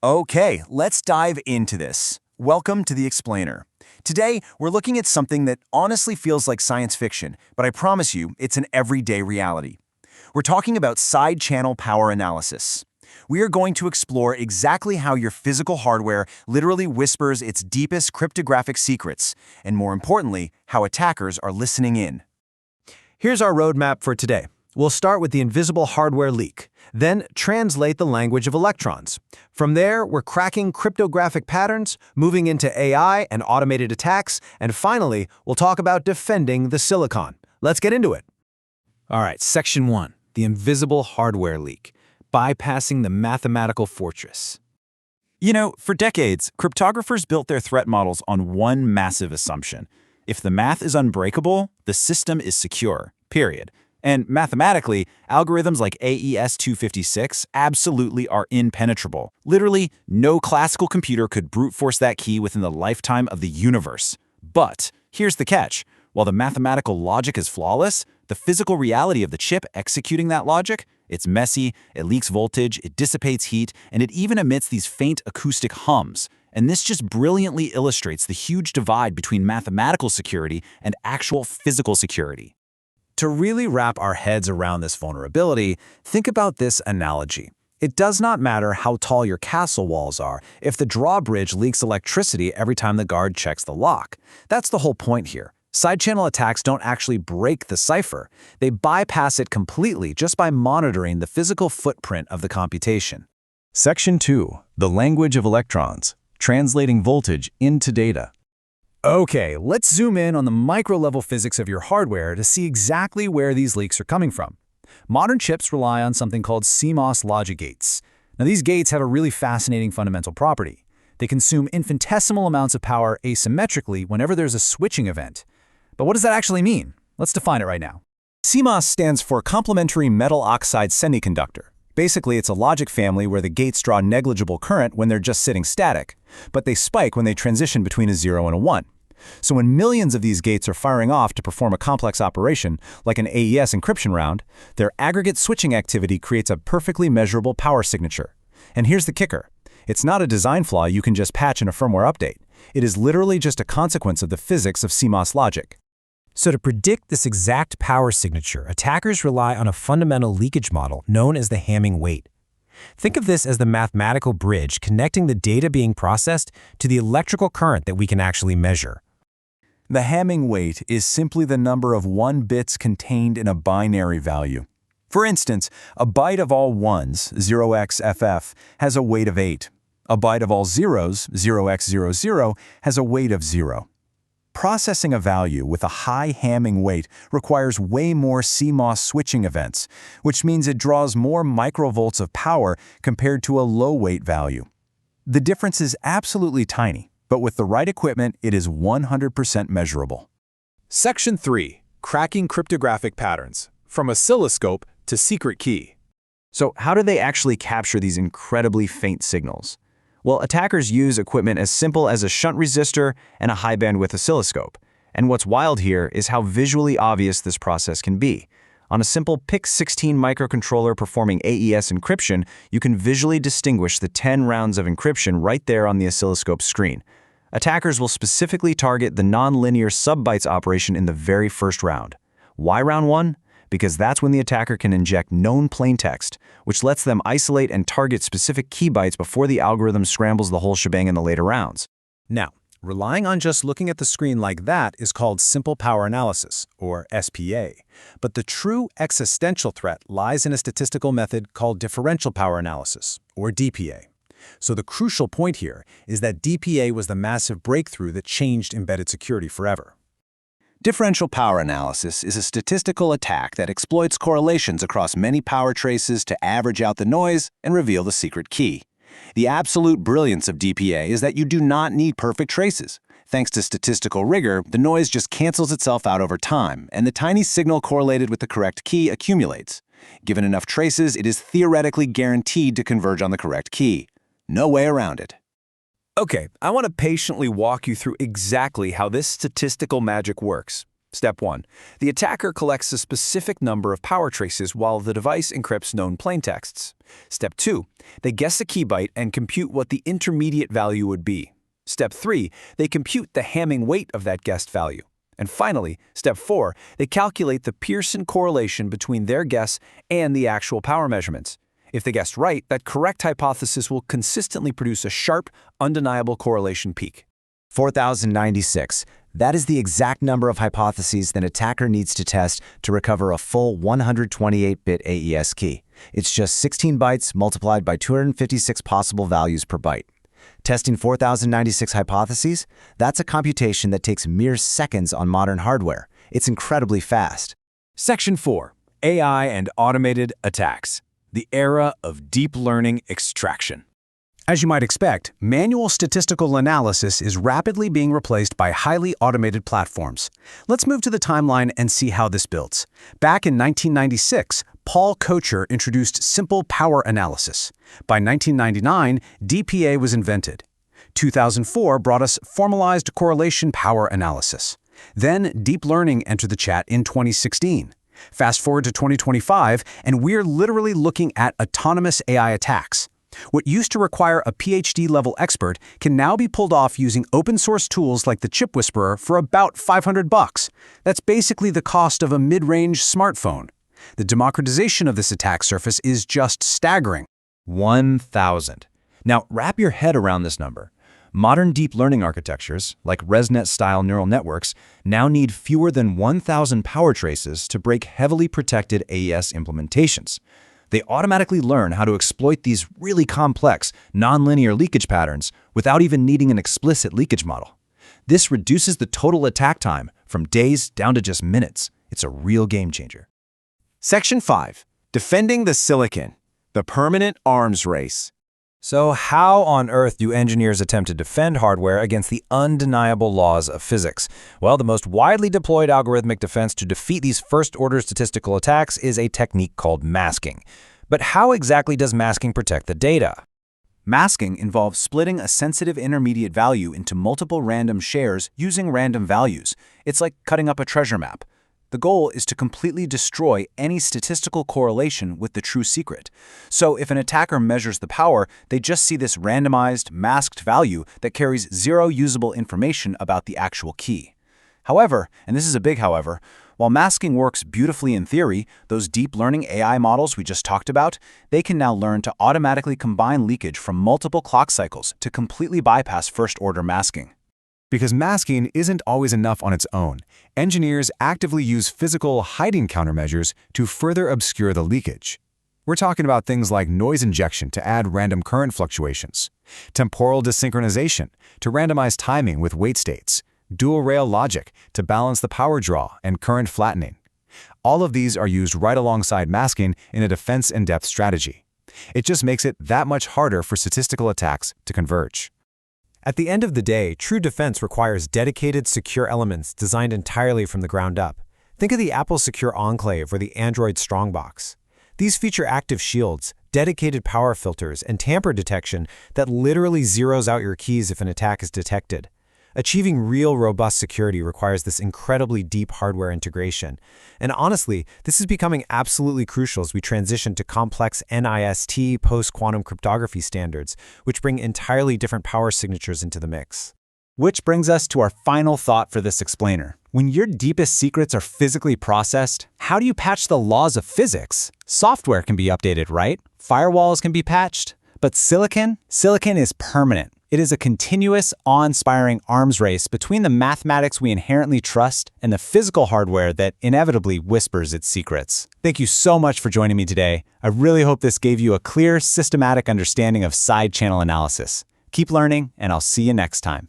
Okay, let's dive into this. Welcome to The Explainer. Today, we're looking at something that honestly feels like science fiction, but I promise you, it's an everyday reality. We're talking about side-channel power analysis. We are going to explore exactly how your physical hardware literally whispers its deepest cryptographic secrets, and more importantly, how attackers are listening in. Here's our roadmap for today. We'll start with the invisible hardware leak, then translate the language of electrons. From there, we're cracking cryptographic patterns, moving into AI and automated attacks, and finally, we'll talk about defending the silicon. Let's get into it. All right, Section 1, the invisible hardware leak, bypassing the mathematical fortress. You know, for decades, cryptographers built their threat models on one massive assumption. If the math is unbreakable, the system is secure, period. And mathematically, algorithms like AES-256 absolutely are impenetrable. Literally, no classical computer could brute force that key within the lifetime of the universe. But here's the catch. While the mathematical logic is flawless, the physical reality of the chip executing that logic, it's messy, it leaks voltage, it dissipates heat, and it even emits these faint acoustic hums. And this just brilliantly illustrates the huge divide between mathematical security and actual physical security. To really wrap our heads around this vulnerability, think about this analogy. It does not matter how tall your castle walls are if the drawbridge leaks electricity every time the guard checks the lock. That's the whole point here. Side-channel attacks don't actually break the cipher. They bypass it completely just by monitoring the physical footprint of the computation. Section 2. The language of electrons, translating voltage into data. Okay, let's zoom in on the micro-level physics of your hardware to see exactly where these leaks are coming from. Modern chips rely on something called CMOS logic gates. Now, these gates have a really fascinating fundamental property. They consume infinitesimal amounts of power asymmetrically whenever there's a switching event. But what does that actually mean? Let's define it right now. CMOS stands for complementary metal oxide semiconductor. Basically, it's a logic family where the gates draw negligible current when they're just sitting static, but they spike when they transition between a 0 and a 1. So when millions of these gates are firing off to perform a complex operation, like an AES encryption round, their aggregate switching activity creates a perfectly measurable power signature. And here's the kicker. It's not a design flaw you can just patch in a firmware update. It is literally just a consequence of the physics of CMOS logic. So to predict this exact power signature, attackers rely on a fundamental leakage model known as the Hamming weight. Think of this as the mathematical bridge connecting the data being processed to the electrical current that we can actually measure. The Hamming weight is simply the number of 1 bits contained in a binary value. For instance, a byte of all 1s, 0xFF, has a weight of 8. A byte of all 0s, 0x00, has a weight of 0. Processing a value with a high Hamming weight requires way more CMOS switching events, which means it draws more microvolts of power compared to a low-weight value. The difference is absolutely tiny, but with the right equipment, it is 100% measurable. Section 3. Cracking cryptographic patterns, from oscilloscope to secret key. So how do they actually capture these incredibly faint signals? Well, attackers use equipment as simple as a shunt resistor and a high-bandwidth oscilloscope. And what's wild here is how visually obvious this process can be. On a simple PIC16 microcontroller performing AES encryption, you can visually distinguish the 10 rounds of encryption right there on the oscilloscope screen. Attackers will specifically target the nonlinear SubBytes operation in the very first round. Why round 1? Because that's when the attacker can inject known plaintext, which lets them isolate and target specific key bytes before the algorithm scrambles the whole shebang in the later rounds. Now, relying on just looking at the screen like that is called simple power analysis, or SPA. But the true existential threat lies in a statistical method called differential power analysis, or DPA. So the crucial point here is that DPA was the massive breakthrough that changed embedded security forever. Differential power analysis is a statistical attack that exploits correlations across many power traces to average out the noise and reveal the secret key. The absolute brilliance of DPA is that you do not need perfect traces. Thanks to statistical rigor, the noise just cancels itself out over time, and the tiny signal correlated with the correct key accumulates. Given enough traces, it is theoretically guaranteed to converge on the correct key. No way around it. Okay, I want to patiently walk you through exactly how this statistical magic works. Step 1. The attacker collects a specific number of power traces while the device encrypts known plaintexts. Step 2. They guess a key byte and compute what the intermediate value would be. Step 3. They compute the Hamming weight of that guessed value. And finally, Step 4. They calculate the Pearson correlation between their guess and the actual power measurements. If they guessed right, that correct hypothesis will consistently produce a sharp, undeniable correlation peak. 4096. That is the exact number of hypotheses an attacker needs to test to recover a full 128-bit AES key. It's just 16 bytes multiplied by 256 possible values per byte. Testing 4096 hypotheses? That's a computation that takes mere seconds on modern hardware. It's incredibly fast. Section 4. AI and automated attacks. The era of deep learning extraction. As you might expect, manual statistical analysis is rapidly being replaced by highly automated platforms. Let's move to the timeline and see how this builds. Back in 1996, Paul Kocher introduced simple power analysis. By 1999, DPA was invented. 2004 brought us formalized correlation power analysis. Then deep learning entered the chat in 2016. Fast forward to 2025, and we're literally looking at autonomous AI attacks. What used to require a PhD-level expert can now be pulled off using open-source tools like the ChipWhisperer for about $500. That's basically the cost of a mid-range smartphone. The democratization of this attack surface is just staggering. 1,000. Now, wrap your head around this number. Modern deep learning architectures, like ResNet-style neural networks, now need fewer than 1,000 power traces to break heavily protected AES implementations. They automatically learn how to exploit these really complex, nonlinear leakage patterns without even needing an explicit leakage model. This reduces the total attack time from days down to just minutes. It's a real game changer. Section 5. Defending the silicon. The permanent arms race. So how on earth do engineers attempt to defend hardware against the undeniable laws of physics? Well, the most widely deployed algorithmic defense to defeat these first-order statistical attacks is a technique called masking. But how exactly does masking protect the data? Masking involves splitting a sensitive intermediate value into multiple random shares using random values. It's like cutting up a treasure map. The goal is to completely destroy any statistical correlation with the true secret. So if an attacker measures the power, they just see this randomized, masked value that carries zero usable information about the actual key. However, and this is a big however, while masking works beautifully in theory, those deep learning AI models we just talked about, they can now learn to automatically combine leakage from multiple clock cycles to completely bypass first-order masking. Because masking isn't always enough on its own, engineers actively use physical hiding countermeasures to further obscure the leakage. We're talking about things like noise injection to add random current fluctuations, temporal desynchronization to randomize timing with wait states, dual-rail logic to balance the power draw and current flattening. All of these are used right alongside masking in a defense-in-depth strategy. It just makes it that much harder for statistical attacks to converge. At the end of the day, true defense requires dedicated, secure elements designed entirely from the ground up. Think of the Apple Secure Enclave or the Android Strongbox. These feature active shields, dedicated power filters, and tamper detection that literally zeroes out your keys if an attack is detected. Achieving real robust security requires this incredibly deep hardware integration. And honestly, this is becoming absolutely crucial as we transition to complex NIST post-quantum cryptography standards, which bring entirely different power signatures into the mix. Which brings us to our final thought for this explainer. When your deepest secrets are physically processed, how do you patch the laws of physics? Software can be updated, right? Firewalls can be patched. But silicon? Silicon is permanent. It is a continuous, awe-inspiring arms race between the mathematics we inherently trust and the physical hardware that inevitably whispers its secrets. Thank you so much for joining me today. I really hope this gave you a clear, systematic understanding of side channel analysis. Keep learning, and I'll see you next time.